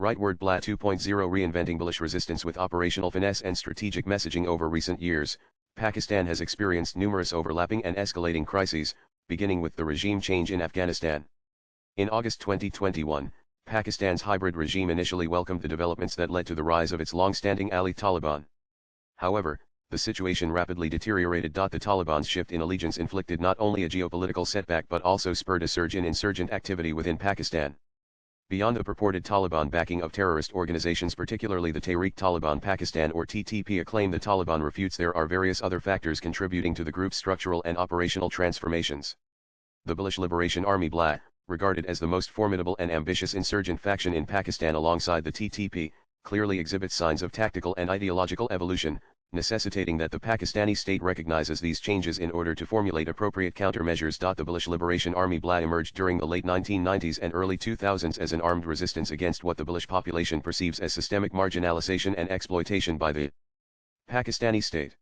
Rightword BLA 2.0 Reinventing Bullish resistance with operational finesse and strategic messaging. Over recent years, Pakistan has experienced numerous overlapping and escalating crises, beginning with the regime change in Afghanistan. In August 2021, Pakistan's hybrid regime initially welcomed the developments that led to the rise of its long-standing ally Taliban. However, the situation rapidly deteriorated. The Taliban's shift in allegiance inflicted not only a geopolitical setback but also spurred a surge in insurgent activity within Pakistan. Beyond the purported Taliban backing of terrorist organizations, particularly the Tehreek-Taliban Pakistan or TTP, a claim the Taliban refutes, there are various other factors contributing to the group's structural and operational transformations. The Baloch Liberation Army BLA, regarded as the most formidable and ambitious insurgent faction in Pakistan alongside the TTP, clearly exhibits signs of tactical and ideological evolution, necessitating that the Pakistani state recognizes these changes in order to formulate appropriate countermeasures. The Baloch Liberation Army BLA emerged during the late 1990s and early 2000s as an armed resistance against what the Baloch population perceives as systemic marginalization and exploitation by the Pakistani state.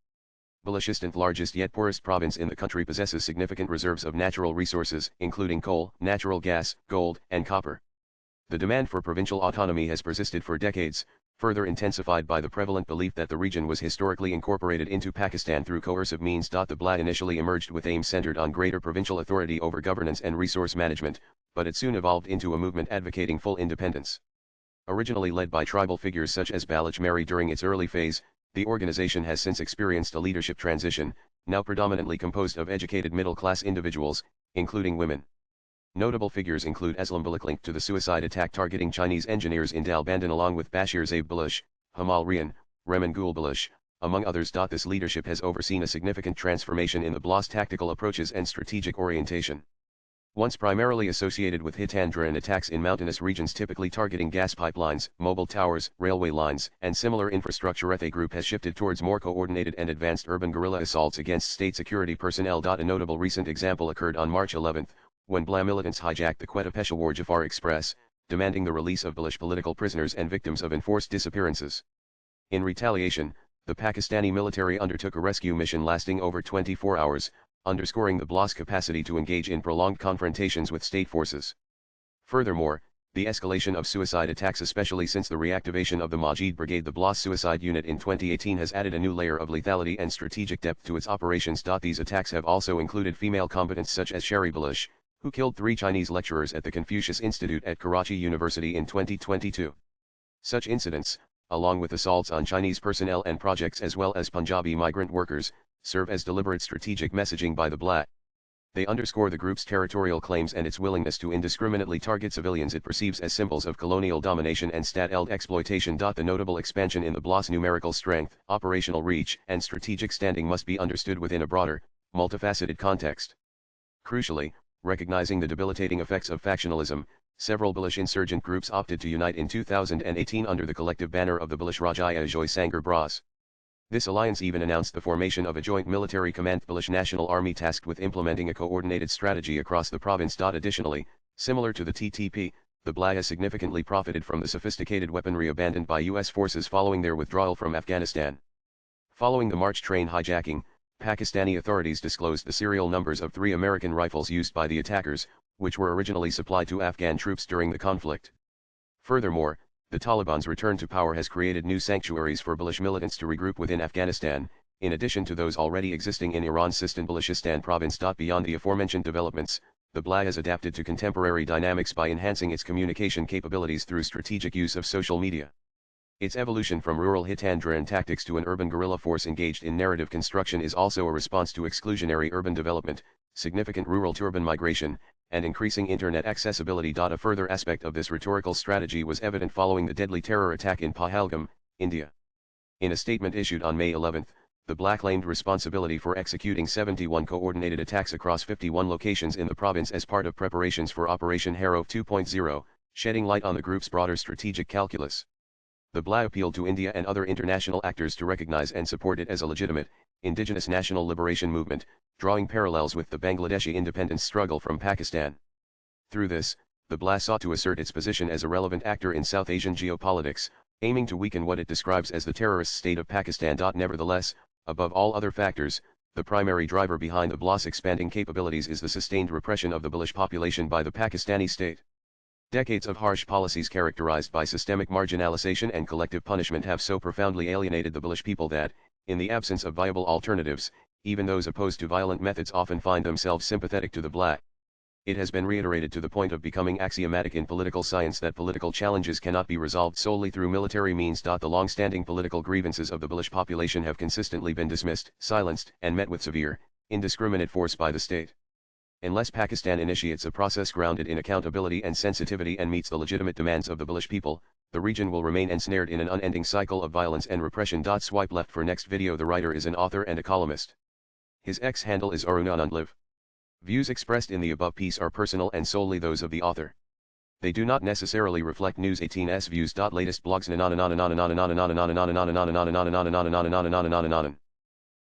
Balochistan, largest yet poorest province in the country, possesses significant reserves of natural resources, including coal, natural gas, gold, and copper. The demand for provincial autonomy has persisted for decades, further intensified by the prevalent belief that the region was historically incorporated into Pakistan through coercive means. The BLA initially emerged with aims centered on greater provincial authority over governance and resource management, but it soon evolved into a movement advocating full independence. Originally led by tribal figures such as Baloch during its early phase, the organization has since experienced a leadership transition, now predominantly composed of educated middle-class individuals, including women. Notable figures include Aslam Baloch, linked to the suicide attack targeting Chinese engineers in Dalbandan, along with Bashir Zaib Baloch, Hamal Rian, Reman Gul Baloch, among others. This leadership has overseen a significant transformation in the BLA's tactical approaches and strategic orientation. Once primarily associated with hit-and-run attacks in mountainous regions typically targeting gas pipelines, mobile towers, railway lines, and similar infrastructure, the group has shifted towards more coordinated and advanced urban guerrilla assaults against state security personnel. A notable recent example occurred on March 11, when BLA militants hijacked the Quetta-Peshawar Jafar Express, demanding the release of Baloch political prisoners and victims of enforced disappearances. In retaliation, the Pakistani military undertook a rescue mission lasting over 24 hours, underscoring the BLA's capacity to engage in prolonged confrontations with state forces. Furthermore, the escalation of suicide attacks, especially since the reactivation of the Majid Brigade, the BLA's suicide unit in 2018, has added a new layer of lethality and strategic depth to its operations. These attacks have also included female combatants such as Shari Baloch, who killed 3 Chinese lecturers at the Confucius Institute at Karachi University in 2022. Such incidents, along with assaults on Chinese personnel and projects as well as Punjabi migrant workers, serve as deliberate strategic messaging by the BLA. They underscore the group's territorial claims and its willingness to indiscriminately target civilians it perceives as symbols of colonial domination and state-led exploitation. The notable expansion in the BLA's numerical strength, operational reach, and strategic standing must be understood within a broader, multifaceted context. Crucially, recognizing the debilitating effects of factionalism, several Baloch insurgent groups opted to unite in 2018 under the collective banner of the Baloch Rajya Joy Sangar Bras. This alliance even announced the formation of a joint military command, Baloch National Army, tasked with implementing a coordinated strategy across the province. Additionally, similar to the TTP, the BLA has significantly profited from the sophisticated weaponry abandoned by U.S. forces following their withdrawal from Afghanistan. Following the March train hijacking, Pakistani authorities disclosed the serial numbers of 3 American rifles used by the attackers, which were originally supplied to Afghan troops during the conflict. Furthermore, the Taliban's return to power has created new sanctuaries for Baloch militants to regroup within Afghanistan, in addition to those already existing in Iran's Sistan Balochistan province. Beyond the aforementioned developments, the BLA has adapted to contemporary dynamics by enhancing its communication capabilities through strategic use of social media. Its evolution from rural hit-and-run tactics to an urban guerrilla force engaged in narrative construction is also a response to exclusionary urban development, significant rural-to-urban migration, and increasing internet accessibility. A further aspect of this rhetorical strategy was evident following the deadly terror attack in Pahalgam, India. In a statement issued on May 11, the BLA claimed responsibility for executing 71 coordinated attacks across 51 locations in the province as part of preparations for Operation Harrow 2.0, shedding light on the group's broader strategic calculus. The BLA appealed to India and other international actors to recognize and support it as a legitimate, indigenous national liberation movement, drawing parallels with the Bangladeshi independence struggle from Pakistan. Through this, the BLA sought to assert its position as a relevant actor in South Asian geopolitics, aiming to weaken what it describes as the terrorist state of Pakistan. Nevertheless, above all other factors, the primary driver behind the BLA's expanding capabilities is the sustained repression of the Baloch population by the Pakistani state. Decades of harsh policies characterized by systemic marginalization and collective punishment have so profoundly alienated the Baloch people that, in the absence of viable alternatives, even those opposed to violent methods often find themselves sympathetic to the black. It has been reiterated to the point of becoming axiomatic in political science that political challenges cannot be resolved solely through military means. The long-standing political grievances of the Baloch population have consistently been dismissed, silenced, and met with severe, indiscriminate force by the state. Unless Pakistan initiates a process grounded in accountability and sensitivity and meets the legitimate demands of the Baloch people, the region will remain ensnared in an unending cycle of violence and repression. Swipe left for next video. The writer is an author and a columnist. His X handle is arunanandliv. Views expressed in the above piece are personal and solely those of the author. They do not necessarily reflect News 18's views. Latest blogs.